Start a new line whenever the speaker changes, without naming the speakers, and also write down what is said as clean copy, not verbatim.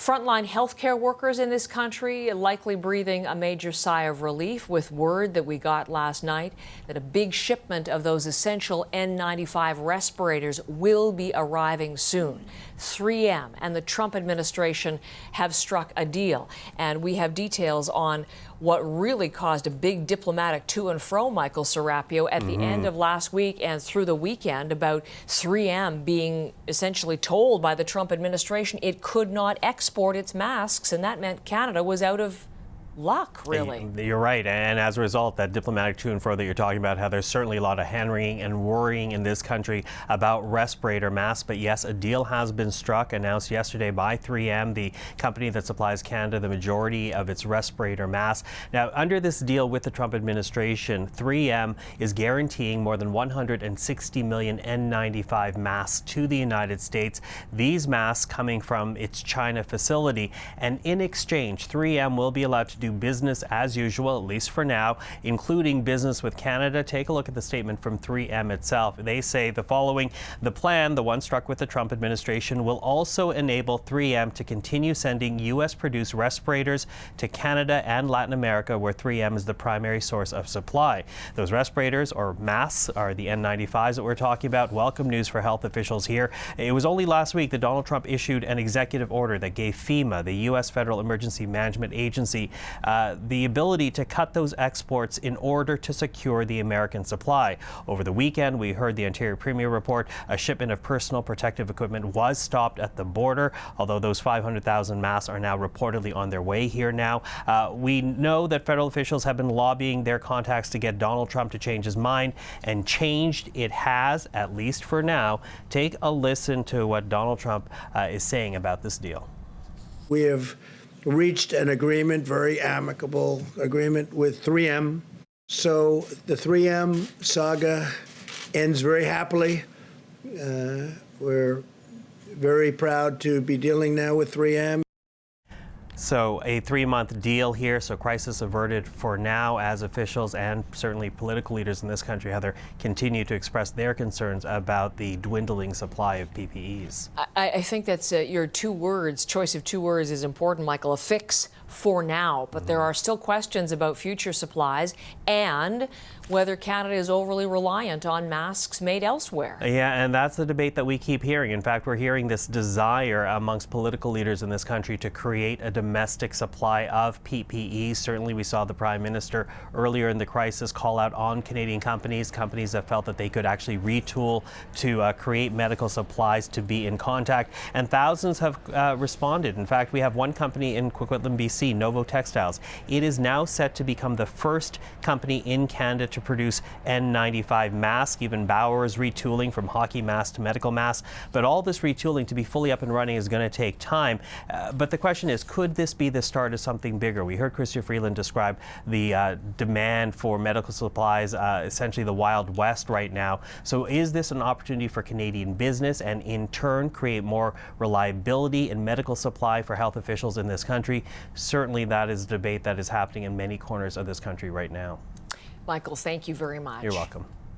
Frontline healthcare workers in this country likely breathing a major sigh of relief with word that we got last night that a big shipment of those essential N95 respirators will be arriving soon. 3M and the Trump administration have struck a deal, and we have details on what really caused a big diplomatic to and fro, Michael Serapio, at the end of last week and through the weekend about 3M being essentially told by the Trump administration it could not export its masks, and that meant Canada was out of luck, really.
You're right, and as a result, that diplomatic to and fro that you're talking about, how there's certainly a lot of hand-wringing and worrying in this country about respirator masks. But yes, a deal has been struck, announced yesterday by 3M, the company that supplies Canada the majority of its respirator masks. Now, under this deal with the Trump administration, 3M is guaranteeing more than 160 million N95 masks to the United States. These masks coming from its China facility, and in exchange, 3M will be allowed to do business as usual, at least for now, including business with Canada. Take a look at the statement from 3M itself. They say the following: the plan, the one struck with the Trump administration, will also enable 3M to continue sending U.S.-produced respirators to Canada and Latin America, where 3M is the primary source of supply. Those respirators, or masks, are the N95s that we're talking about. Welcome news for health officials here. It was only last week that Donald Trump issued an executive order that gave FEMA, the U.S. Federal Emergency Management Agency, the ability to cut those exports in order to secure the American supply. Over the weekend, we heard the Ontario Premier report a shipment of personal protective equipment was stopped at the border, although those 500,000 masks are now reportedly on their way here now. We know that federal officials have been lobbying their contacts to get Donald Trump to change his mind, and changed it has, at least for now. Take a listen to what Donald Trump is saying about this deal.
We have reached an agreement, very amicable agreement with 3M. So the 3M saga ends very happily. We're very proud to be dealing now with 3M.
So a 3-month deal here, so crisis averted for now, as officials and certainly political leaders in this country, Heather, continue to express their concerns about the dwindling supply of PPEs.
I think that's your choice of two words is important, Michael. A fix for now, but there are still questions about future supplies and whether Canada is overly reliant on masks made elsewhere.
Yeah, and that's the debate that we keep hearing. In fact, we're hearing this desire amongst political leaders in this country to create a domestic supply of PPE. Certainly, we saw the Prime Minister earlier in the crisis call out on Canadian companies that felt that they could actually retool to create medical supplies to be in contact, and thousands have responded. In fact, we have one company in Coquitlam, BC, Novo Textiles. It is now set to become the first company in Canada to produce N95 masks. Even Bauer is retooling from hockey masks to medical masks. But all this retooling to be fully up and running is going to take time. But the question is, could this be the start of something bigger? We heard Chrystia Freeland describe the demand for medical supplies, essentially the Wild West right now. So is this an opportunity for Canadian business and in turn create more reliability in medical supply for health officials in this country? Certainly that is a debate that is happening in many corners of this country right now.
Michael, thank you very much.
You're welcome.